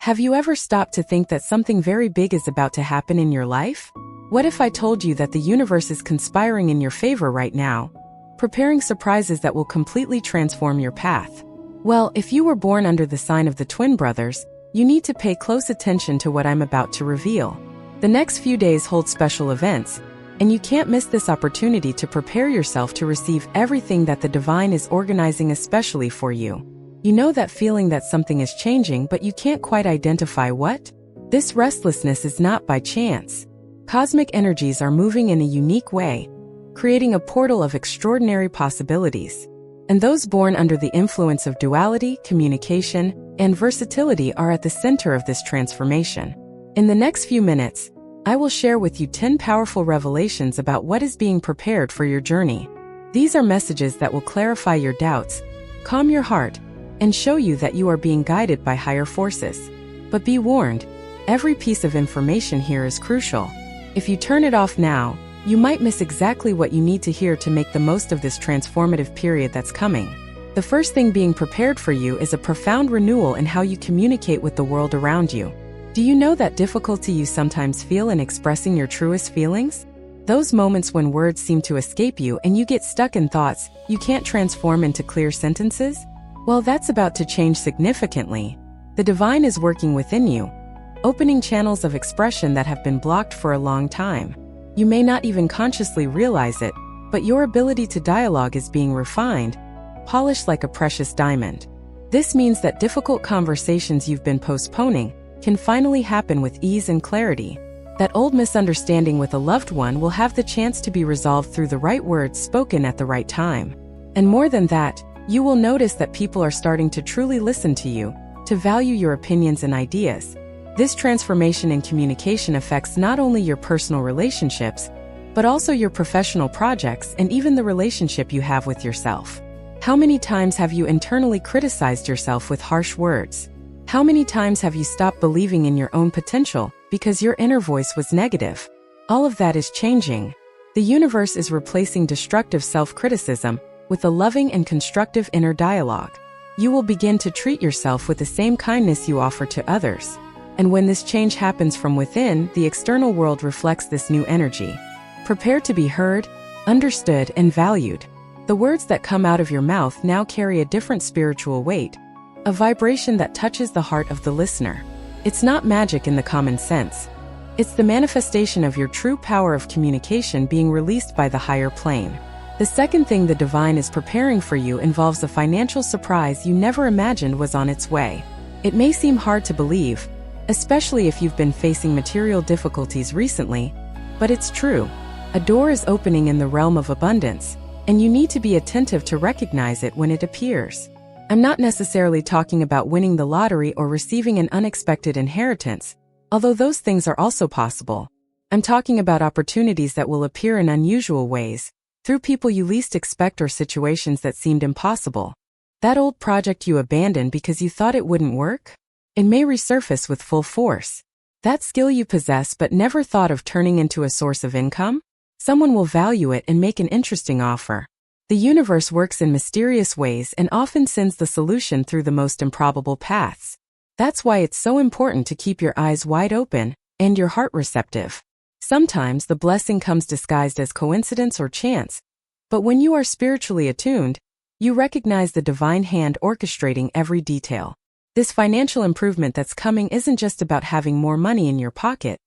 Have you ever stopped to think that something very big is about to happen in your life? What if I told you that the universe is conspiring in your favor right now, preparing surprises that will completely transform your path? Well, if you were born under the sign of the twin brothers, you need to pay close attention to what I'm about to reveal. The next few days hold special events, and you can't miss this opportunity to prepare yourself to receive everything that the divine is organizing especially for you. You know that feeling that something is changing, but you can't quite identify what? This restlessness is not by chance. Cosmic energies are moving in a unique way, creating a portal of extraordinary possibilities. And those born under the influence of duality, communication, and versatility are at the center of this transformation. In the next few minutes, I will share with you 10 powerful revelations about what is being prepared for your journey. These are messages that will clarify your doubts, calm your heart, and show you that you are being guided by higher forces. But be warned, every piece of information here is crucial. If you turn it off now, you might miss exactly what you need to hear to make the most of this transformative period that's coming. The first thing being prepared for you is a profound renewal in how you communicate with the world around you. Do you know that difficulty you sometimes feel in expressing your truest feelings? Those moments when words seem to escape you and you get stuck in thoughts you can't transform into clear sentences? Well, that's about to change significantly. The divine is working within you, opening channels of expression that have been blocked for a long time. You may not even consciously realize it, but your ability to dialogue is being refined, polished like a precious diamond. This means that difficult conversations you've been postponing can finally happen with ease and clarity. That old misunderstanding with a loved one will have the chance to be resolved through the right words spoken at the right time. And more than that, you will notice that people are starting to truly listen to you, to value your opinions and ideas. This transformation in communication affects not only your personal relationships, but also your professional projects and even the relationship you have with yourself. How many times have you internally criticized yourself with harsh words? How many times have you stopped believing in your own potential because your inner voice was negative? All of that is changing. The universe is replacing destructive self-criticism with a loving and constructive inner dialogue. You will begin to treat yourself with the same kindness you offer to others. And when this change happens from within, the external world reflects this new energy. Prepare to be heard, understood, and valued. The words that come out of your mouth now carry a different spiritual weight, a vibration that touches the heart of the listener. It's not magic in the common sense. It's the manifestation of your true power of communication being released by the higher plane. The second thing the divine is preparing for you involves a financial surprise you never imagined was on its way. It may seem hard to believe, especially if you've been facing material difficulties recently, but it's true. A door is opening in the realm of abundance, and you need to be attentive to recognize it when it appears. I'm not necessarily talking about winning the lottery or receiving an unexpected inheritance, although those things are also possible. I'm talking about opportunities that will appear in unusual ways, through people you least expect or situations that seemed impossible. That old project you abandoned because you thought it wouldn't work? It may resurface with full force. That skill you possess but never thought of turning into a source of income? Someone will value it and make an interesting offer. The universe works in mysterious ways and often sends the solution through the most improbable paths. That's why it's so important to keep your eyes wide open and your heart receptive. Sometimes the blessing comes disguised as coincidence or chance, but when you are spiritually attuned, you recognize the divine hand orchestrating every detail. This financial improvement that's coming isn't just about having more money in your pocket,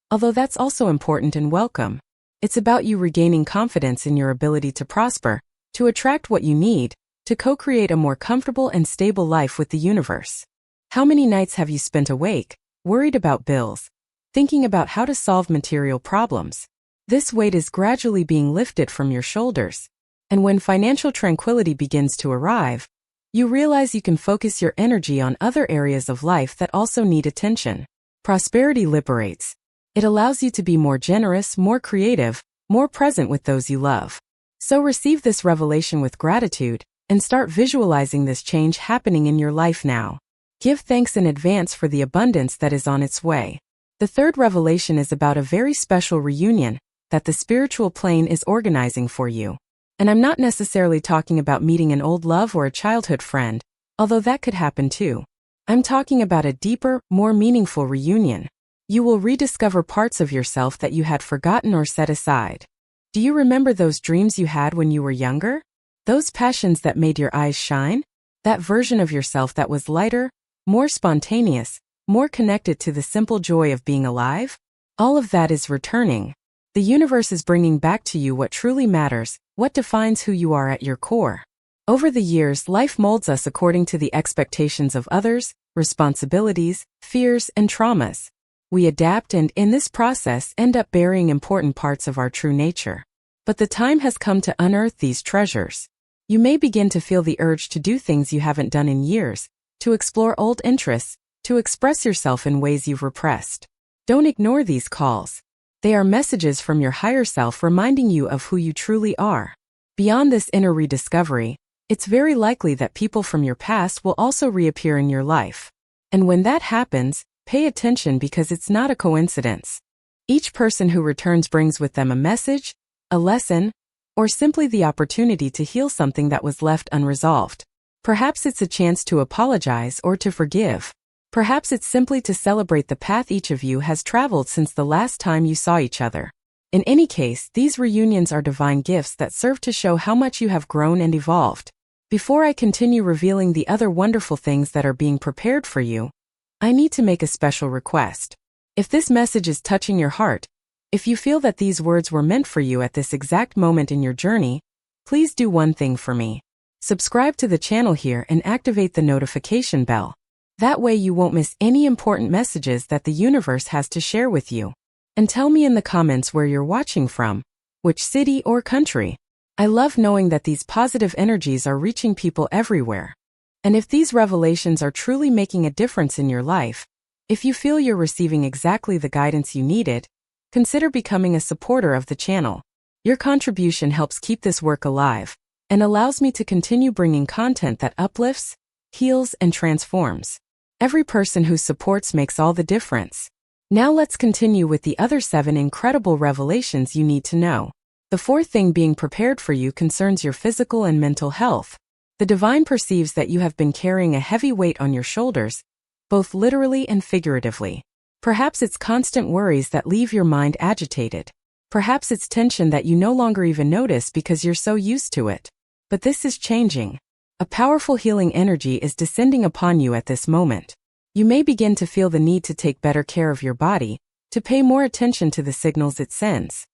although that's also important and welcome. It's about you regaining confidence in your ability to prosper, to attract what you need, to co-create a more comfortable and stable life with the universe. How many nights have you spent awake, worried about bills, thinking about how to solve material problems? This weight is gradually being lifted from your shoulders. And when financial tranquility begins to arrive, you realize you can focus your energy on other areas of life that also need attention. Prosperity liberates. It allows you to be more generous, more creative, more present with those you love. So receive this revelation with gratitude and start visualizing this change happening in your life now. Give thanks in advance for the abundance that is on its way. The third revelation is about a very special reunion that the spiritual plane is organizing for you. And I'm not necessarily talking about meeting an old love or a childhood friend, although that could happen too. I'm talking about a deeper, more meaningful reunion. You will rediscover parts of yourself that you had forgotten or set aside. Do you remember those dreams you had when you were younger? Those passions that made your eyes shine? That version of yourself that was lighter, more spontaneous, more connected to the simple joy of being alive? All of that is returning. The universe is bringing back to you what truly matters, what defines who you are at your core. Over the years, life molds us according to the expectations of others, responsibilities, fears, and traumas. We adapt and, in this process, end up burying important parts of our true nature. But the time has come to unearth these treasures. You may begin to feel the urge to do things you haven't done in years, to explore old interests, to express yourself in ways you've repressed. Don't ignore these calls. They are messages from your higher self reminding you of who you truly are. Beyond this inner rediscovery, it's very likely that people from your past will also reappear in your life. And when that happens, pay attention because it's not a coincidence. Each person who returns brings with them a message, a lesson, or simply the opportunity to heal something that was left unresolved. Perhaps it's a chance to apologize or to forgive. Perhaps it's simply to celebrate the path each of you has traveled since the last time you saw each other. In any case, these reunions are divine gifts that serve to show how much you have grown and evolved. Before I continue revealing the other wonderful things that are being prepared for you, I need to make a special request. If this message is touching your heart, if you feel that these words were meant for you at this exact moment in your journey, please do one thing for me. Subscribe to the channel here and activate the notification bell. That way you won't miss any important messages that the universe has to share with you. And tell me in the comments where you're watching from, which city or country. I love knowing that these positive energies are reaching people everywhere. And if these revelations are truly making a difference in your life, if you feel you're receiving exactly the guidance you needed, consider becoming a supporter of the channel. Your contribution helps keep this work alive and allows me to continue bringing content that uplifts, heals, and transforms. Every person who supports makes all the difference. Now let's continue with the other 7 incredible revelations you need to know. The fourth thing being prepared for you concerns your physical and mental health. The divine perceives that you have been carrying a heavy weight on your shoulders, both literally and figuratively. Perhaps it's constant worries that leave your mind agitated. Perhaps it's tension that you no longer even notice because you're so used to it. But this is changing. A powerful healing energy is descending upon you at this moment. You may begin to feel the need to take better care of your body, to pay more attention to the signals it sends.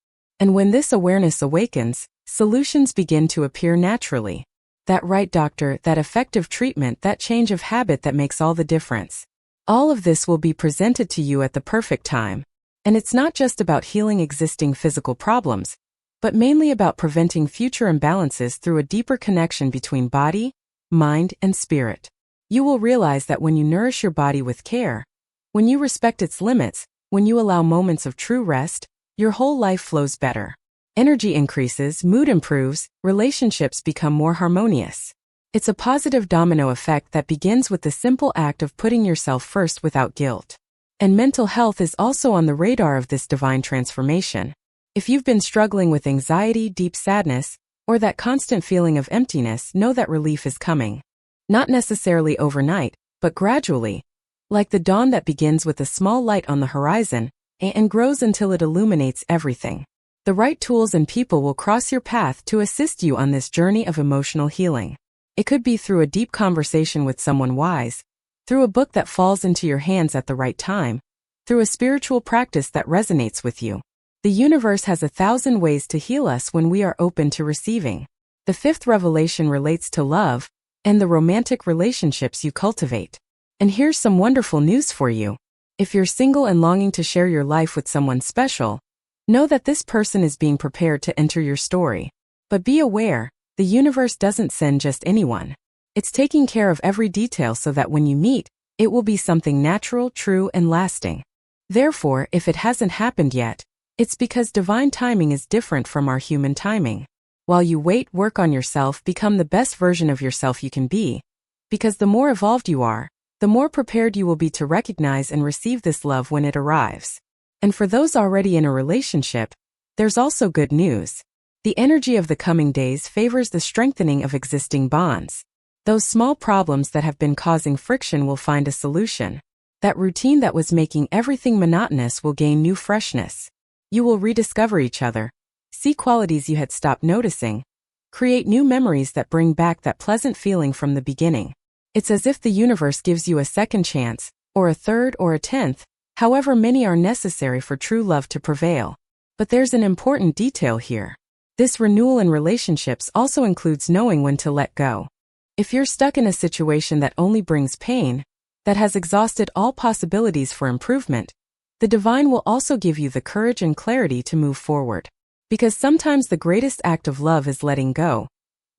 And when this awareness awakens, solutions begin to appear naturally. That right doctor, that effective treatment, that change of habit that makes all the difference. All of this will be presented to you at the perfect time. And it's not just about healing existing physical problems, but mainly about preventing future imbalances through a deeper connection between body, mind, and spirit. You will realize that when you nourish your body with care, when you respect its limits, when you allow moments of true rest, your whole life flows better. Energy increases, mood improves, relationships become more harmonious. It's a positive domino effect that begins with the simple act of putting yourself first without guilt. And mental health is also on the radar of this divine transformation. If you've been struggling with anxiety, deep sadness, or that constant feeling of emptiness, know that relief is coming. Not necessarily overnight, but gradually, like the dawn that begins with a small light on the horizon and grows until it illuminates everything. The right tools and people will cross your path to assist you on this journey of emotional healing. It could be through a deep conversation with someone wise, through a book that falls into your hands at the right time, through a spiritual practice that resonates with you. The universe has 1,000 ways to heal us when we are open to receiving. The fifth revelation relates to love and the romantic relationships you cultivate. And here's some wonderful news for you. If you're single and longing to share your life with someone special, know that this person is being prepared to enter your story. But be aware, the universe doesn't send just anyone. It's taking care of every detail so that when you meet, it will be something natural, true, and lasting. Therefore, if it hasn't happened yet, it's because divine timing is different from our human timing. While you wait, work on yourself, become the best version of yourself you can be. Because the more evolved you are, the more prepared you will be to recognize and receive this love when it arrives. And for those already in a relationship, there's also good news. The energy of the coming days favors the strengthening of existing bonds. Those small problems that have been causing friction will find a solution. That routine that was making everything monotonous will gain new freshness. You will rediscover each other, see qualities you had stopped noticing, create new memories that bring back that pleasant feeling from the beginning. It's as if the universe gives you a second chance, or a third or a 10th, however many are necessary for true love to prevail. But there's an important detail here. This renewal in relationships also includes knowing when to let go. If you're stuck in a situation that only brings pain, that has exhausted all possibilities for improvement, the divine will also give you the courage and clarity to move forward. Because sometimes the greatest act of love is letting go,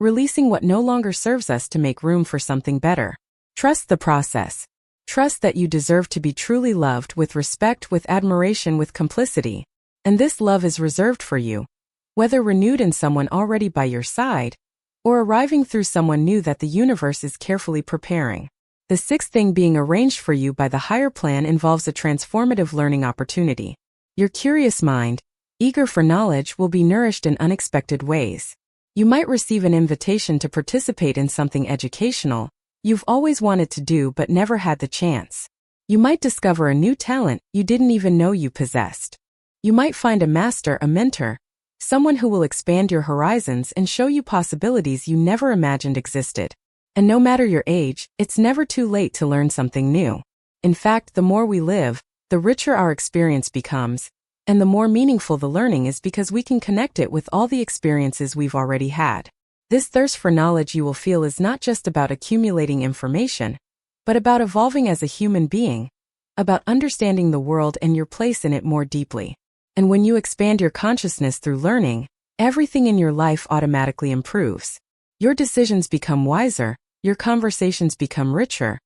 releasing what no longer serves us to make room for something better. Trust the process. Trust that you deserve to be truly loved with respect, with admiration, with complicity. And this love is reserved for you, whether renewed in someone already by your side, or arriving through someone new that the universe is carefully preparing. The sixth thing being arranged for you by the higher plan involves a transformative learning opportunity. Your curious mind, eager for knowledge, will be nourished in unexpected ways. You might receive an invitation to participate in something educational you've always wanted to do but never had the chance. You might discover a new talent you didn't even know you possessed. You might find a master, a mentor, someone who will expand your horizons and show you possibilities you never imagined existed. And no matter your age, it's never too late to learn something new. In fact, the more we live, the richer our experience becomes, and the more meaningful the learning is because we can connect it with all the experiences we've already had. This thirst for knowledge you will feel is not just about accumulating information, but about evolving as a human being, about understanding the world and your place in it more deeply. And when you expand your consciousness through learning, everything in your life automatically improves. Your decisions become wiser, your conversations become richer,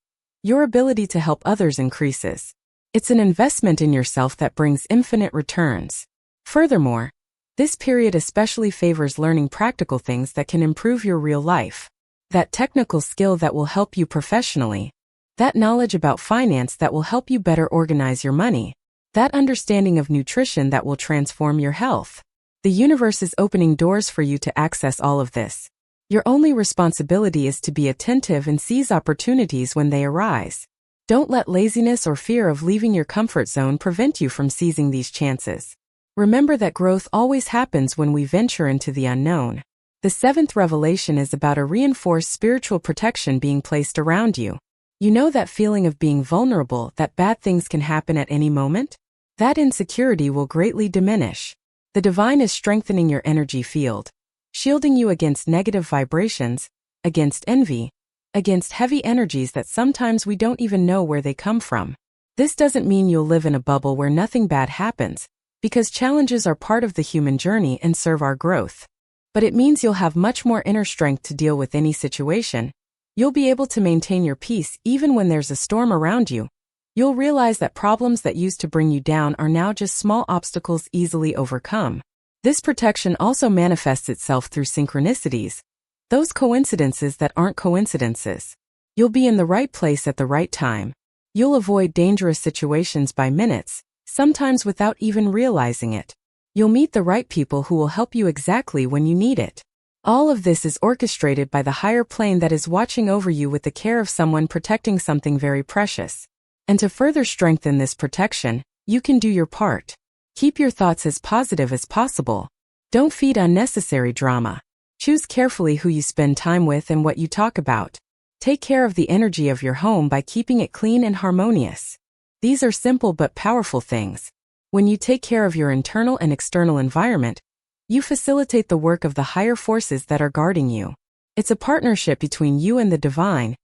your ability to help others increases. It's an investment in yourself that brings infinite returns. Furthermore, this period especially favors learning practical things that can improve your real life. That technical skill that will help you professionally. That knowledge about finance that will help you better organize your money. That understanding of nutrition that will transform your health. The universe is opening doors for you to access all of this. Your only responsibility is to be attentive and seize opportunities when they arise. Don't let laziness or fear of leaving your comfort zone prevent you from seizing these chances. Remember that growth always happens when we venture into the unknown. The seventh revelation is about a reinforced spiritual protection being placed around you. You know that feeling of being vulnerable, that bad things can happen at any moment? That insecurity will greatly diminish. The divine is strengthening your energy field, shielding you against negative vibrations, against envy, against heavy energies that sometimes we don't even know where they come from. This doesn't mean you'll live in a bubble where nothing bad happens, because challenges are part of the human journey and serve our growth. But it means you'll have much more inner strength to deal with any situation. You'll be able to maintain your peace even when there's a storm around you. You'll realize that problems that used to bring you down are now just small obstacles easily overcome. This protection also manifests itself through synchronicities, those coincidences that aren't coincidences. You'll be in the right place at the right time. You'll avoid dangerous situations by minutes, sometimes without even realizing it. You'll meet the right people who will help you exactly when you need it. All of this is orchestrated by the higher plane that is watching over you with the care of someone protecting something very precious. And to further strengthen this protection, you can do your part. Keep your thoughts as positive as possible. Don't feed unnecessary drama. Choose carefully who you spend time with and what you talk about. Take care of the energy of your home by keeping it clean and harmonious. These are simple but powerful things. When you take care of your internal and external environment, you facilitate the work of the higher forces that are guarding you. It's a partnership between you and the divine,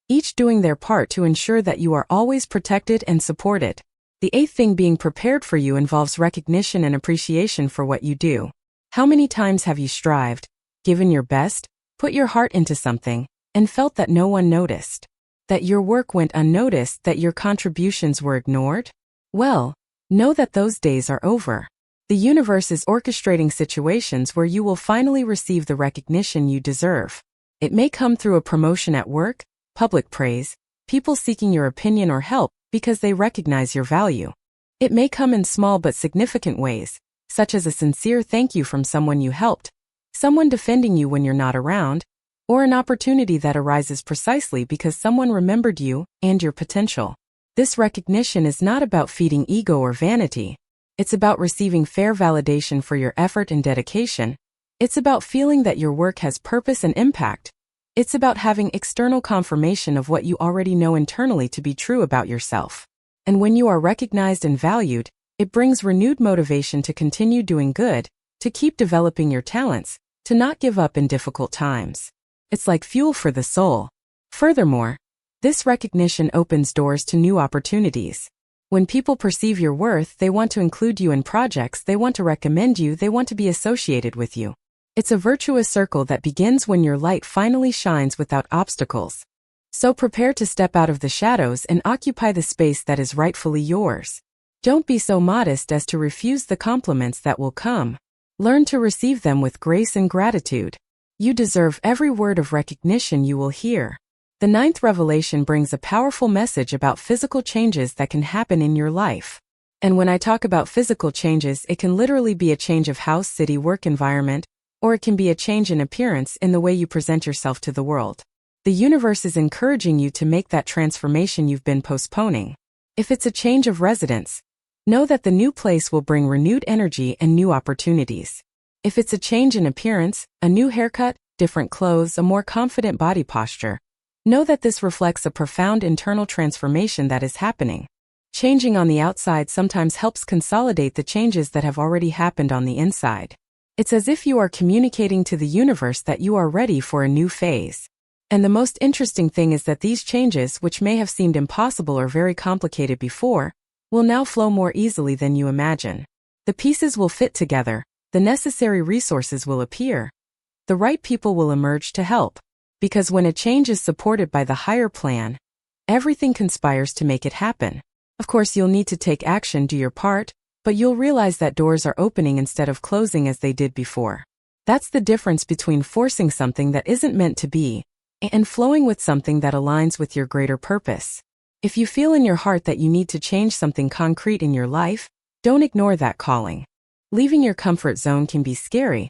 each doing their part to ensure that you are always protected and supported. The eighth thing being prepared for you involves recognition and appreciation for what you do. How many times have you strived, given your best, put your heart into something, and felt that no one noticed? That your work went unnoticed, that your contributions were ignored? Well, know that those days are over. The universe is orchestrating situations where you will finally receive the recognition you deserve. It may come through a promotion at work, public praise, people seeking your opinion or help because they recognize your value. It may come in small but significant ways, such as a sincere thank you from someone you helped, someone defending you when you're not around, or an opportunity that arises precisely because someone remembered you and your potential. This recognition is not about feeding ego or vanity. It's about receiving fair validation for your effort and dedication. It's about feeling that your work has purpose and impact. It's about having external confirmation of what you already know internally to be true about yourself. And when you are recognized and valued, it brings renewed motivation to continue doing good, to keep developing your talents, to not give up in difficult times. It's like fuel for the soul. Furthermore, this recognition opens doors to new opportunities. When people perceive your worth, they want to include you in projects, they want to recommend you, they want to be associated with you. It's a virtuous circle that begins when your light finally shines without obstacles. So prepare to step out of the shadows and occupy the space that is rightfully yours. Don't be so modest as to refuse the compliments that will come. Learn to receive them with grace and gratitude. You deserve every word of recognition you will hear. The ninth revelation brings a powerful message about physical changes that can happen in your life. And when I talk about physical changes, it can literally be a change of house, city, work environment, or it can be a change in appearance in the way you present yourself to the world. The universe is encouraging you to make that transformation you've been postponing. If it's a change of residence, know that the new place will bring renewed energy and new opportunities. If it's a change in appearance, a new haircut, different clothes, a more confident body posture, know that this reflects a profound internal transformation that is happening. Changing on the outside sometimes helps consolidate the changes that have already happened on the inside. It's as if you are communicating to the universe that you are ready for a new phase. And the most interesting thing is that these changes, which may have seemed impossible or very complicated before, will now flow more easily than you imagine. The pieces will fit together, the necessary resources will appear, the right people will emerge to help. Because when a change is supported by the higher plan, everything conspires to make it happen. Of course, you'll need to take action, do your part, but you'll realize that doors are opening instead of closing as they did before. That's the difference between forcing something that isn't meant to be and flowing with something that aligns with your greater purpose. If you feel in your heart that you need to change something concrete in your life, don't ignore that calling. Leaving your comfort zone can be scary,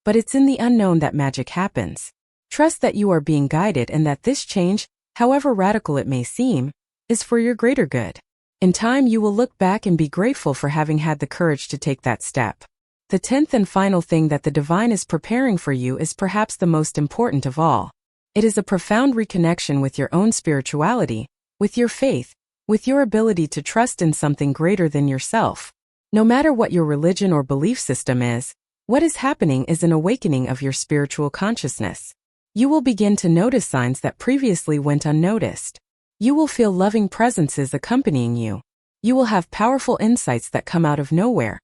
but it's in the unknown that magic happens. Trust that you are being guided and that this change, however radical it may seem, is for your greater good. In time, you will look back and be grateful for having had the courage to take that step. The 10th and final thing that the divine is preparing for you is perhaps the most important of all. It is a profound reconnection with your own spirituality, with your faith, with your ability to trust in something greater than yourself. No matter what your religion or belief system is, what is happening is an awakening of your spiritual consciousness. You will begin to notice signs that previously went unnoticed. You will feel loving presences accompanying you. You will have powerful insights that come out of nowhere,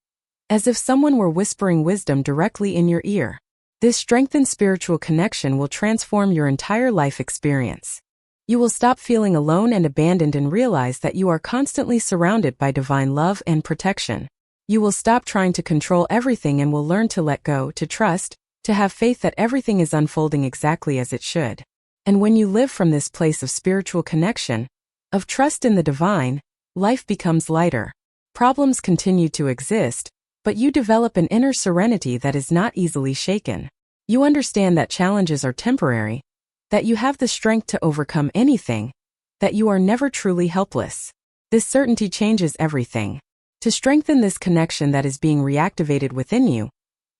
as if someone were whispering wisdom directly in your ear. This strengthened spiritual connection will transform your entire life experience. You will stop feeling alone and abandoned and realize that you are constantly surrounded by divine love and protection. You will stop trying to control everything and will learn to let go, to trust, to have faith that everything is unfolding exactly as it should. And when you live from this place of spiritual connection, of trust in the divine, life becomes lighter. Problems continue to exist, but you develop an inner serenity that is not easily shaken. You understand that challenges are temporary, that you have the strength to overcome anything, that you are never truly helpless. This certainty changes everything. To strengthen this connection that is being reactivated within you,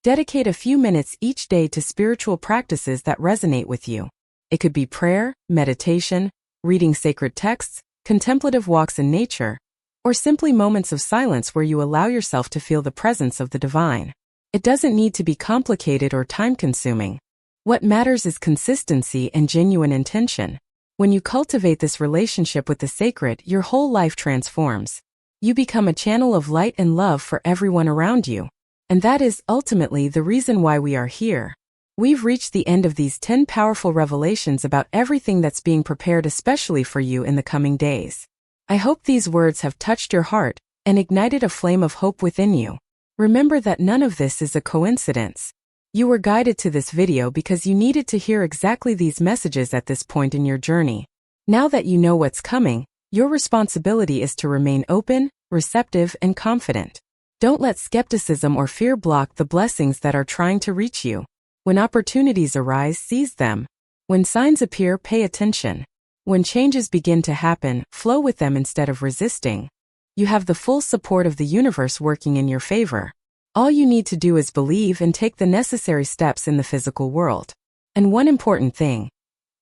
dedicate a few minutes each day to spiritual practices that resonate with you. It could be prayer, meditation, reading sacred texts, contemplative walks in nature, or simply moments of silence where you allow yourself to feel the presence of the divine. It doesn't need to be complicated or time-consuming. What matters is consistency and genuine intention. When you cultivate this relationship with the sacred, your whole life transforms. You become a channel of light and love for everyone around you. And that is ultimately the reason why we are here. We've reached the end of these 10 powerful revelations about everything that's being prepared especially for you in the coming days. I hope these words have touched your heart and ignited a flame of hope within you. Remember that none of this is a coincidence. You were guided to this video because you needed to hear exactly these messages at this point in your journey. Now that you know what's coming, your responsibility is to remain open, receptive, and confident. Don't let skepticism or fear block the blessings that are trying to reach you. When opportunities arise, seize them. When signs appear, pay attention. When changes begin to happen, flow with them instead of resisting. You have the full support of the universe working in your favor. All you need to do is believe and take the necessary steps in the physical world. And one important thing.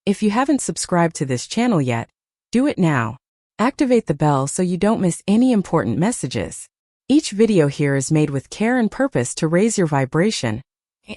If you haven't subscribed to this channel yet, do it now. Activate the bell so you don't miss any important messages. Each video here is made with care and purpose to raise your vibration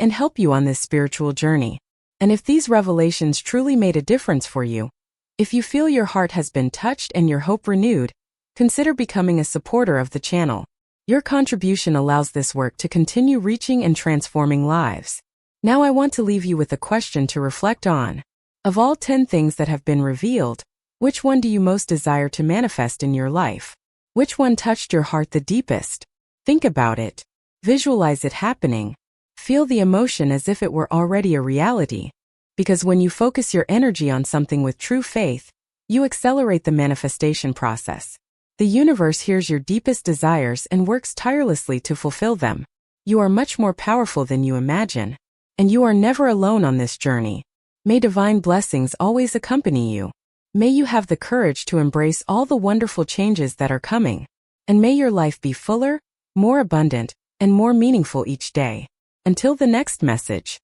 and help you on this spiritual journey. And if these revelations truly made a difference for you, if you feel your heart has been touched and your hope renewed, consider becoming a supporter of the channel. Your contribution allows this work to continue reaching and transforming lives. Now I want to leave you with a question to reflect on. Of all 10 things that have been revealed, which one do you most desire to manifest in your life? Which one touched your heart the deepest? Think about it. Visualize it happening. Feel the emotion as if it were already a reality. Because when you focus your energy on something with true faith, you accelerate the manifestation process. The universe hears your deepest desires and works tirelessly to fulfill them. You are much more powerful than you imagine. And you are never alone on this journey. May divine blessings always accompany you. May you have the courage to embrace all the wonderful changes that are coming. And may your life be fuller, more abundant, and more meaningful each day. Until the next message.